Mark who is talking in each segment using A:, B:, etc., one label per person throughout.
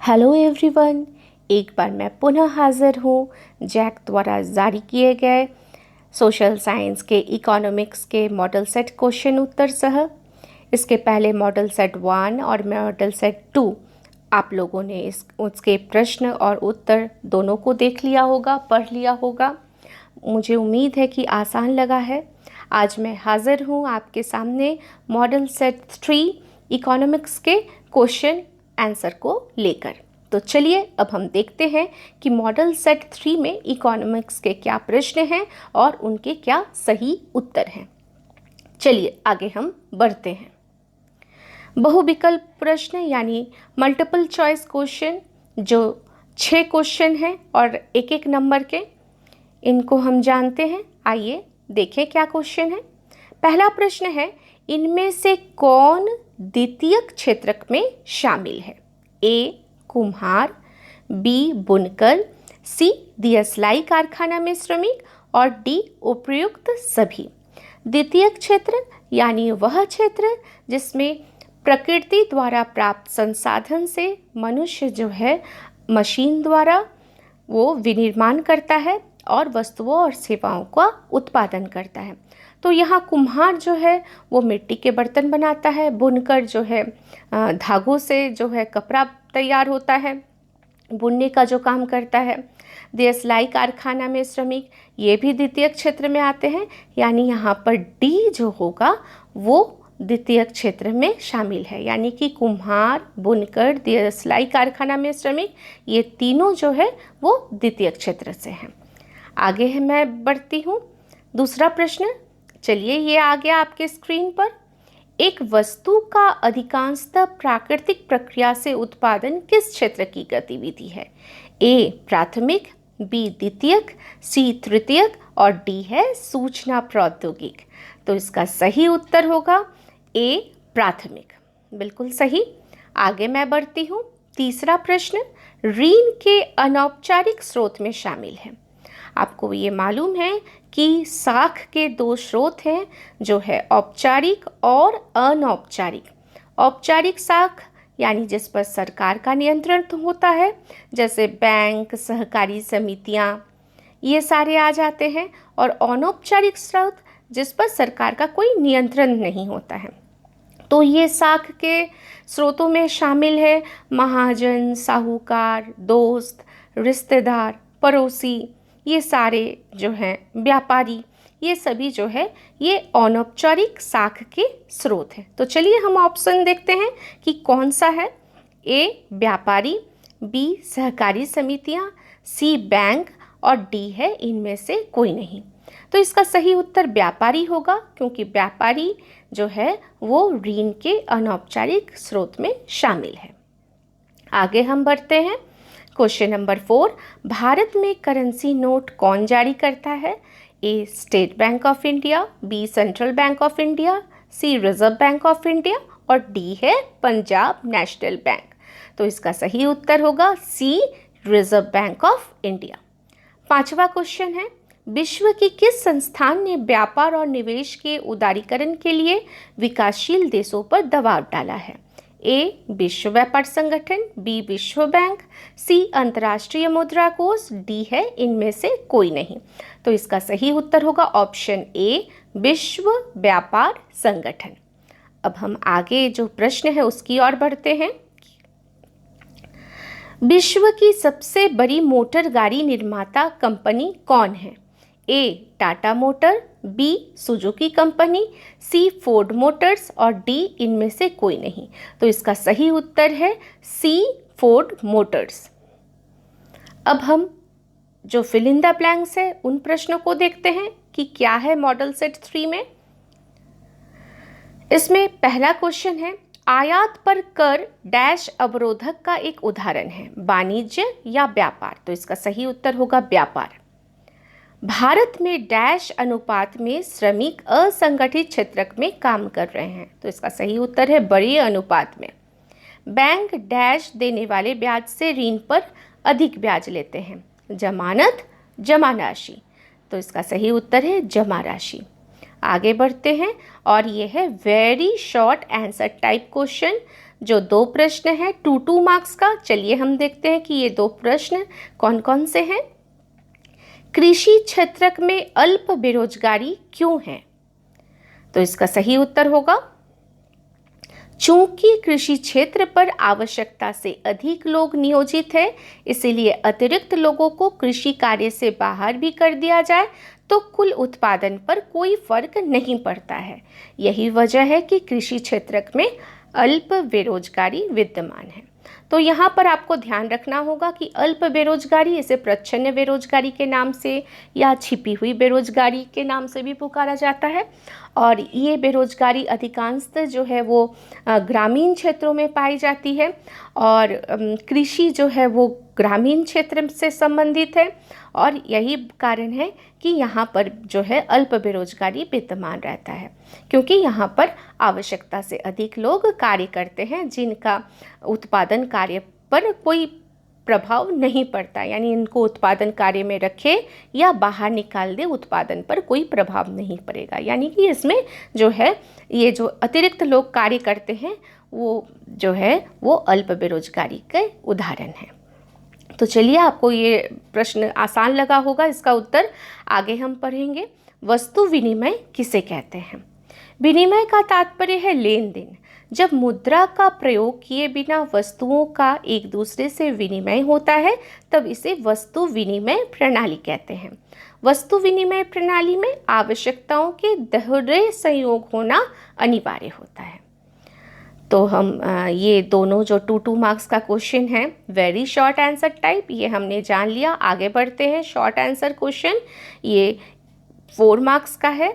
A: Hello everyone, एक बार मैं पुनः हाजिर हूँ जैक द्वारा जारी किए गए सोशल साइंस के इकोनॉमिक्स के मॉडल सेट क्वेश्चन उत्तर सह। इसके पहले मॉडल सेट 1 और मॉडल सेट 2 आप लोगों ने उसके प्रश्न और उत्तर दोनों को देख लिया होगा, पढ़ लिया होगा। मुझे उम्मीद है कि आसान लगा है। आज मैं हाजिर हूँ आपके सामने मॉडल सेट 3 इकोनॉमिक्स के क्वेश्चन आंसर को लेकर। तो चलिए अब हम देखते हैं कि मॉडल सेट 3 में इकोनॉमिक्स के क्या प्रश्न हैं और उनके क्या सही उत्तर हैं। चलिए आगे हम बढ़ते हैं। बहुविकल्प प्रश्न यानी मल्टीपल चॉइस क्वेश्चन, जो 6 क्वेश्चन हैं और एक एक नंबर के, इनको हम जानते हैं। आइए देखें क्या क्वेश्चन है। पहला प्रश्न है, इनमें से कौन द्वितीयक क्षेत्रक में शामिल है? ए कुम्हार, बी बुनकर, सी दियसलाई कारखाना में श्रमिक और डी उपर्युक्त सभी। द्वितीयक क्षेत्र यानी वह क्षेत्र जिसमें प्रकृति द्वारा प्राप्त संसाधन से मनुष्य जो है मशीन द्वारा वो विनिर्माण करता है और वस्तुओं और सेवाओं का उत्पादन करता है। तो यहाँ कुम्हार जो है वो मिट्टी के बर्तन बनाता है, बुनकर जो है धागों से जो है कपड़ा तैयार होता है, बुनने का जो काम करता है। दियसलाई कारखाना में श्रमिक, ये भी द्वितीयक क्षेत्र में आते हैं, यानी यहाँ पर डी जो होगा वो द्वितीयक क्षेत्र में शामिल है। यानी कि कुम्हार, बुनकर, दियसलाई कारखाना में श्रमिक, ये तीनों जो है वो द्वितीयक क्षेत्र से हैं। आगे है मैं बढ़ती हूँ। दूसरा प्रश्न, चलिए ये आ गया आपके स्क्रीन पर। एक वस्तु का अधिकांशतः प्राकृतिक प्रक्रिया से उत्पादन किस क्षेत्र की गतिविधि है? ए प्राथमिक, बी द्वितीयक, सी तृतीयक और डी है सूचना प्रौद्योगिक। तो इसका सही उत्तर होगा ए प्राथमिक, बिल्कुल सही। आगे मैं बढ़ती हूँ। तीसरा प्रश्न, ऋण के अनौपचारिक स्रोत में शामिल है। आपको ये मालूम है कि साख के 2 स्रोत हैं, जो है औपचारिक और अनौपचारिक। औपचारिक साख यानी जिस पर सरकार का नियंत्रण होता है, जैसे बैंक, सहकारी समितियां, ये सारे आ जाते हैं। और अनौपचारिक स्रोत जिस पर सरकार का कोई नियंत्रण नहीं होता है। तो ये साख के स्रोतों में शामिल है महाजन, साहूकार, दोस्त, रिश्तेदार, पड़ोसी, ये सारे जो हैं व्यापारी, ये सभी जो है ये अनौपचारिक साख के स्रोत हैं। तो चलिए हम ऑप्शन देखते हैं कि कौन सा है। ए व्यापारी, बी सहकारी समितियां, सी बैंक और डी है इनमें से कोई नहीं। तो इसका सही उत्तर व्यापारी होगा, क्योंकि व्यापारी जो है वो ऋण के अनौपचारिक स्रोत में शामिल है। आगे हम बढ़ते हैं। क्वेश्चन नंबर 4, भारत में करेंसी नोट कौन जारी करता है? A State Bank of India, B Central Bank of India, C Reserve Bank of India और डी है पंजाब नेशनल बैंक। तो इसका सही उत्तर होगा C Reserve Bank of India. 5वां क्वेश्चन है, विश्व की किस संस्थान ने व्यापार और निवेश के उदारीकरण के लिए विकासशील देशों पर दबाव डाला है? ए विश्व व्यापार संगठन, बी विश्व बैंक, सी अंतर्राष्ट्रीय मुद्रा कोष, डी है इनमें से कोई नहीं। तो इसका सही उत्तर होगा ऑप्शन ए विश्व व्यापार संगठन। अब हम आगे जो प्रश्न है उसकी ओर बढ़ते हैं। विश्व की सबसे बड़ी मोटर गाड़ी निर्माता कंपनी कौन है? A Tata motor, B Suzuki company, C Ford motors और डी इनमें से कोई नहीं। तो इसका सही उत्तर है सी फोर्ड मोटर्स। अब हम जो फिल इन द ब्लैंक्स है उन प्रश्नों को देखते हैं कि क्या है मॉडल सेट 3 में। इसमें पहला क्वेश्चन है, आयात पर कर डैश अवरोधक का एक उदाहरण है, वाणिज्य या व्यापार? तो इसका सही उत्तर होगा व्यापार। भारत में डैश अनुपात में श्रमिक असंगठित क्षेत्र में काम कर रहे हैं? तो इसका सही उत्तर है बड़े अनुपात में। बैंक डैश देने वाले ब्याज से ऋण पर अधिक ब्याज लेते हैं, जमानत, जमा राशि। तो इसका सही उत्तर है जमा राशि। आगे बढ़ते हैं और ये है very short answer type question, जो 2 प्रश्न हैं 2 मार्क्स का। चलिए हम देखते हैं कि ये 2 प्रश्न कौन कौन से हैं। कृषि क्षेत्र में अल्प बेरोजगारी क्यों है? तो इसका सही उत्तर होगा चूंकि कृषि क्षेत्र पर आवश्यकता से अधिक लोग नियोजित हैं, इसीलिए अतिरिक्त लोगों को कृषि कार्य से बाहर भी कर दिया जाए तो कुल उत्पादन पर कोई फर्क नहीं पड़ता है। यही वजह है कि कृषि क्षेत्र में अल्प बेरोजगारी विद्यमान है। तो यहाँ पर आपको ध्यान रखना होगा कि अल्प बेरोजगारी, इसे प्रच्छन्न बेरोजगारी के नाम से या छिपी हुई बेरोजगारी के नाम से भी पुकारा जाता है। और ये बेरोजगारी अधिकांशतः जो है वो ग्रामीण क्षेत्रों में पाई जाती है और कृषि जो है वो ग्रामीण क्षेत्र से संबंधित है और यही कारण है कि यहाँ पर जो है अल्प बेरोजगारी विद्यमान रहता है, क्योंकि यहाँ पर आवश्यकता से अधिक लोग कार्य करते हैं जिनका उत्पादन कार्य पर कोई प्रभाव नहीं पड़ता, यानी इनको उत्पादन कार्य में रखे या बाहर निकाल दे उत्पादन पर कोई प्रभाव नहीं पड़ेगा। यानी कि इसमें जो है ये जो अतिरिक्त लोग कार्य करते हैं वो जो है वो अल्प बेरोजगारी के उदाहरण हैं। तो चलिए, आपको ये प्रश्न आसान लगा होगा, इसका उत्तर आगे हम पढ़ेंगे। वस्तु विनिमय किसे कहते हैं? विनिमय का तात्पर्य है लेन देन। जब मुद्रा का प्रयोग किए बिना वस्तुओं का एक दूसरे से विनिमय होता है तब इसे वस्तु विनिमय प्रणाली कहते हैं। वस्तु विनिमय प्रणाली में आवश्यकताओं के दोहरे संयोग होना अनिवार्य होता है। तो हम ये दोनों जो 2 मार्क्स का क्वेश्चन है वेरी शॉर्ट आंसर टाइप, ये हमने जान लिया। आगे बढ़ते हैं। शॉर्ट आंसर क्वेश्चन ये 4 मार्क्स का है।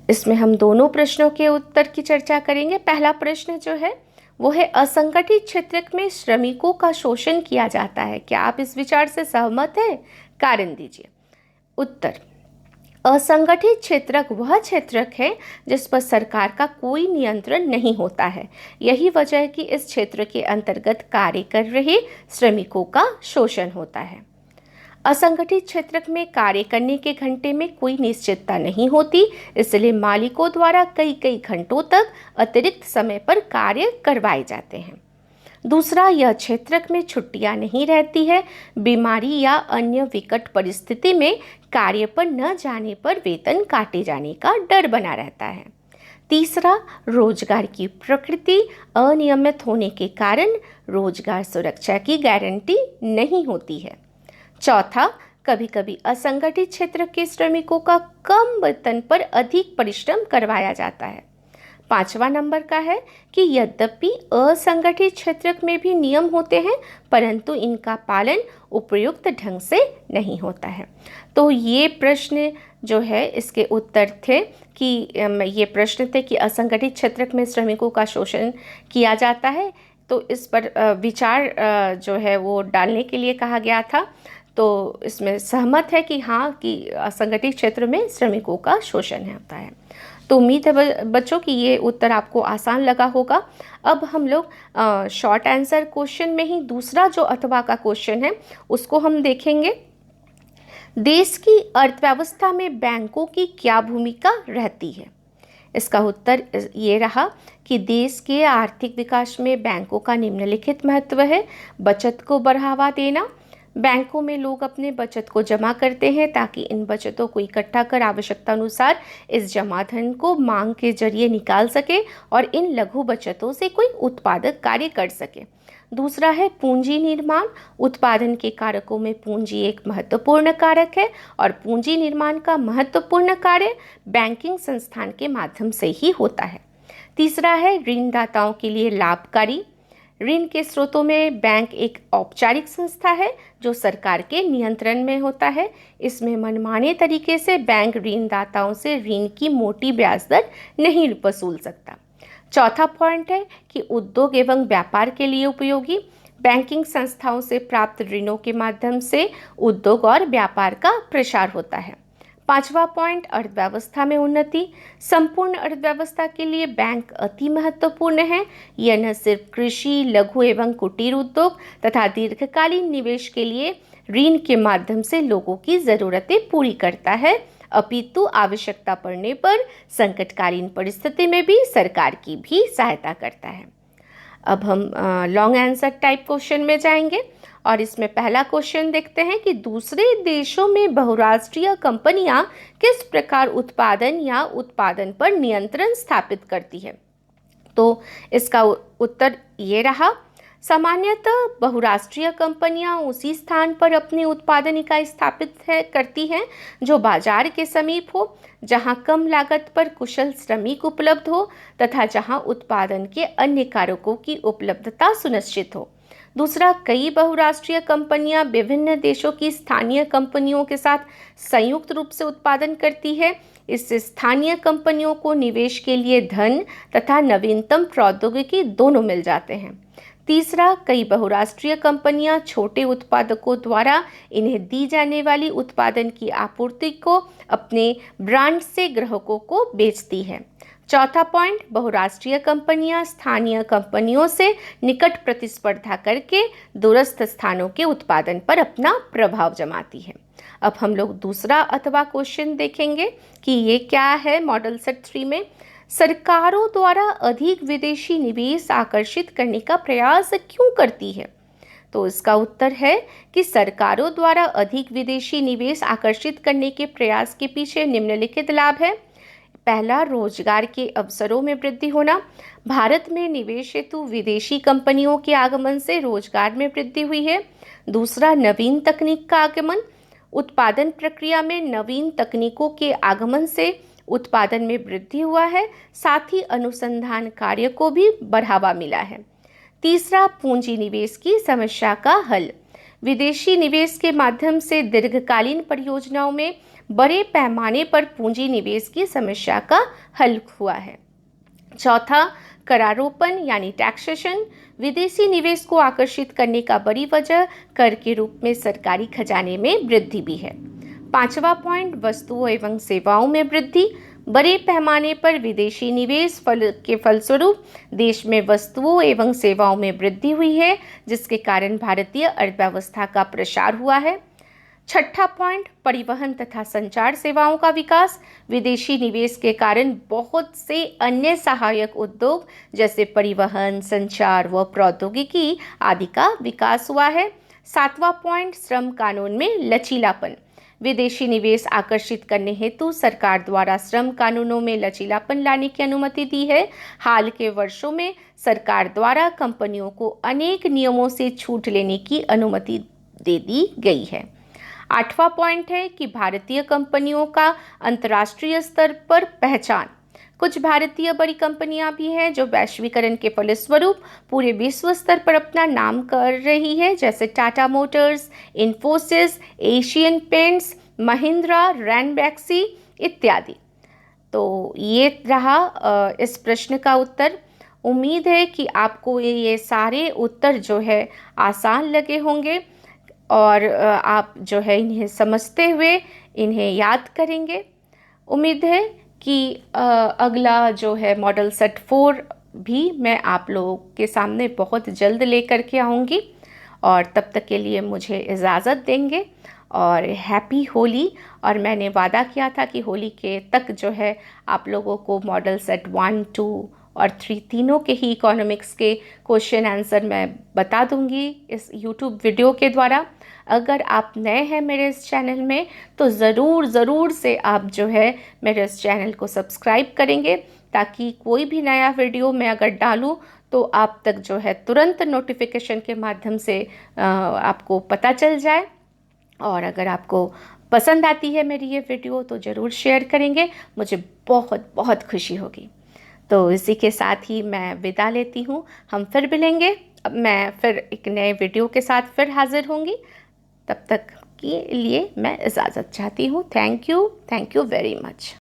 A: इसमें हम दोनों प्रश्नों के उत्तर की चर्चा करेंगे। पहला प्रश्न जो है वो है असंगठित क्षेत्र में श्रमिकों का शोषण किया जाता है। क्या आप इस विचार से सहमत हैं? कारण दीजिए। उत्तर, असंगठित क्षेत्र वह क्षेत्र है जिस पर सरकार का कोई नियंत्रण नहीं होता है। यही वजह है कि इस क्षेत्र के अंतर्गत कार्य कर रहे श्रमिकों का शोषण होता है। असंगठित क्षेत्र में कार्य करने के घंटे में कोई निश्चितता नहीं होती, इसलिए मालिकों द्वारा कई घंटों तक अतिरिक्त समय पर कार्य करवाए जाते हैं। दूसरा, यह क्षेत्र में छुट्टियां नहीं रहती है। बीमारी या अन्य विकट परिस्थिति में कार्य पर न जाने पर वेतन काटे जाने का डर बना रहता है। तीसरा, रोजगार की प्रकृति अनियमित होने के कारण रोजगार सुरक्षा की गारंटी नहीं होती है। चौथा, कभी कभी असंगठित क्षेत्र के श्रमिकों का कम वेतन पर अधिक परिश्रम करवाया जाता है। 5वां नंबर का है कि यद्यपि असंगठित क्षेत्र में भी नियम होते हैं परंतु इनका पालन उपयुक्त ढंग से नहीं होता है। तो ये प्रश्न जो है इसके उत्तर थे कि ये प्रश्न थे कि असंगठित क्षेत्र में श्रमिकों का शोषण किया जाता है, तो इस पर विचार जो है वो डालने के लिए कहा गया था। तो इसमें सहमत है कि हाँ कि असंगठित क्षेत्र में श्रमिकों का शोषण होता है। तो उम्मीद है बच्चों कि ये उत्तर आपको आसान लगा होगा। अब हम लोग शॉर्ट आंसर क्वेश्चन में ही दूसरा जो अथवा का क्वेश्चन है उसको हम देखेंगे। देश की अर्थव्यवस्था में बैंकों की क्या भूमिका रहती है? इसका उत्तर ये रहा कि देश के आर्थिक विकास में बैंकों का निम्नलिखित महत्व है। बचत को बढ़ावा देना। बैंकों में लोग अपने बचत को जमा करते हैं ताकि इन बचतों को इकट्ठा कर आवश्यकता अनुसार इस जमा धन को मांग के जरिए निकाल सके और इन लघु बचतों से कोई उत्पादक कार्य कर सके। दूसरा है पूंजी निर्माण। उत्पादन के कारकों में पूंजी एक महत्वपूर्ण कारक है और पूंजी निर्माण का महत्वपूर्ण कार्य बैंकिंग संस्थान के माध्यम से ही होता है। तीसरा है ऋणदाताओं के लिए लाभकारी। ऋण के स्रोतों में बैंक एक औपचारिक संस्था है जो सरकार के नियंत्रण में होता है। इसमें मनमाने तरीके से बैंक ऋणदाताओं से ऋण की मोटी ब्याज दर नहीं वसूल सकता। चौथा पॉइंट है कि उद्योग एवं व्यापार के लिए उपयोगी। बैंकिंग संस्थाओं से प्राप्त ऋणों के माध्यम से उद्योग और व्यापार का प्रसार होता है। 5वां पॉइंट, अर्थव्यवस्था में उन्नति। संपूर्ण अर्थव्यवस्था के लिए बैंक अति महत्वपूर्ण है। यह न सिर्फ कृषि, लघु एवं कुटीर उद्योग तथा दीर्घकालीन निवेश के लिए ऋण के माध्यम से लोगों की ज़रूरतें पूरी करता है। अपितु आवश्यकता पड़ने पर संकटकालीन परिस्थिति में भी सरकार की भी सहायता करता है। अब हम लॉन्ग आंसर टाइप क्वेश्चन में जाएंगे और इसमें पहला क्वेश्चन देखते हैं कि दूसरे देशों में बहुराष्ट्रीय कंपनियां किस प्रकार उत्पादन या उत्पादन पर नियंत्रण स्थापित करती है। तो इसका उत्तर ये रहा, सामान्यतः बहुराष्ट्रीय कंपनियां उसी स्थान पर अपनी उत्पादन इकाई स्थापित करती हैं जो बाजार के समीप हो, जहां कम लागत पर कुशल श्रमिक उपलब्ध हो तथा जहां उत्पादन के अन्य कारकों की उपलब्धता सुनिश्चित हो। दूसरा, कई बहुराष्ट्रीय कंपनियां विभिन्न देशों की स्थानीय कंपनियों के साथ संयुक्त रूप से उत्पादन करती है। इससे स्थानीय कंपनियों को निवेश के लिए धन तथा नवीनतम प्रौद्योगिकी दोनों मिल जाते हैं। तीसरा, कई बहुराष्ट्रीय कंपनियां छोटे उत्पादकों द्वारा इन्हें दी जाने वाली उत्पादन की आपूर्ति को अपने ब्रांड से ग्राहकों को बेचती है। चौथा पॉइंट, बहुराष्ट्रीय कंपनियां स्थानीय कंपनियों से निकट प्रतिस्पर्धा करके दूरस्थ स्थानों के उत्पादन पर अपना प्रभाव जमाती है। अब हम लोग दूसरा अथवा क्वेश्चन देखेंगे कि ये क्या है मॉडल सेट 3 में। सरकारों द्वारा अधिक विदेशी निवेश आकर्षित करने का प्रयास क्यों करती है। तो इसका उत्तर है कि सरकारों द्वारा अधिक विदेशी निवेश आकर्षित करने के प्रयास के पीछे निम्नलिखित लाभ है। पहला, रोजगार के अवसरों में वृद्धि होना। भारत में निवेश हेतु विदेशी कंपनियों के आगमन से रोजगार में वृद्धि हुई है। दूसरा, नवीन तकनीक का आगमन। उत्पादन प्रक्रिया में नवीन तकनीकों के आगमन से उत्पादन में वृद्धि हुआ है, साथ ही अनुसंधान कार्य को भी बढ़ावा मिला है। तीसरा, पूंजी निवेश की समस्या का हल। विदेशी निवेश के माध्यम से दीर्घकालीन परियोजनाओं में बड़े पैमाने पर पूंजी निवेश की समस्या का हल हुआ है। चौथा, करारोपण यानी टैक्सेशन। विदेशी निवेश को आकर्षित करने का बड़ी वजह कर के रूप में सरकारी खजाने में वृद्धि भी है। पांचवा पॉइंट, वस्तुओं एवं सेवाओं में वृद्धि। बड़े पैमाने पर विदेशी निवेश के फलस्वरूप देश में वस्तुओं एवं सेवाओं में वृद्धि हुई है, जिसके कारण भारतीय अर्थव्यवस्था का प्रसार हुआ है। छठा पॉइंट, परिवहन तथा संचार सेवाओं का विकास। विदेशी निवेश के कारण बहुत से अन्य सहायक उद्योग जैसे परिवहन, संचार व प्रौद्योगिकी आदि का विकास हुआ है। सातवां पॉइंट, श्रम कानून में लचीलापन। विदेशी निवेश आकर्षित करने हेतु सरकार द्वारा श्रम कानूनों में लचीलापन लाने की अनुमति दी है। हाल के वर्षों में सरकार द्वारा कंपनियों को अनेक नियमों से छूट लेने की अनुमति दे दी गई है। आठवां पॉइंट है कि भारतीय कंपनियों का अंतर्राष्ट्रीय स्तर पर पहचान। कुछ भारतीय बड़ी कंपनियां भी हैं जो वैश्वीकरण के फलस्वरूप पूरे विश्व स्तर पर अपना नाम कर रही है, जैसे Tata Motors, Infosys, Asian paints, Mahindra, Ranbaxy इत्यादि। तो ये रहा इस प्रश्न का उत्तर। उम्मीद है कि आपको ये सारे उत्तर जो है आसान लगे होंगे और आप जो है इन्हें समझते हुए इन्हें याद करेंगे। उम्मीद है कि अगला जो है मॉडल सेट 4 भी मैं आप लोगों के सामने बहुत जल्द लेकर के आऊँगी, और तब तक के लिए मुझे इजाज़त देंगे और हैप्पी होली। और मैंने वादा किया था कि होली के तक जो है आप लोगों को मॉडल सेट 1, 2 और 3 तीनों के ही इकोनॉमिक्स के क्वेश्चन आंसर मैं बता दूंगी इस यूट्यूब वीडियो के द्वारा। अगर आप नए हैं मेरे इस चैनल में तो ज़रूर से आप जो है मेरे इस चैनल को सब्सक्राइब करेंगे, ताकि कोई भी नया वीडियो मैं अगर डालूं तो आप तक जो है तुरंत नोटिफिकेशन के माध्यम से आपको पता चल जाए। और अगर आपको पसंद आती है मेरी ये वीडियो तो ज़रूर शेयर करेंगे, मुझे बहुत बहुत खुशी होगी। तो इसी के साथ ही मैं विदा लेती हूँ। हम फिर मिलेंगे, अब मैं फिर एक नए वीडियो के साथ फिर हाजिर होंगी। तब तक के लिए मैं इजाज़त चाहती हूँ। Thank you very much.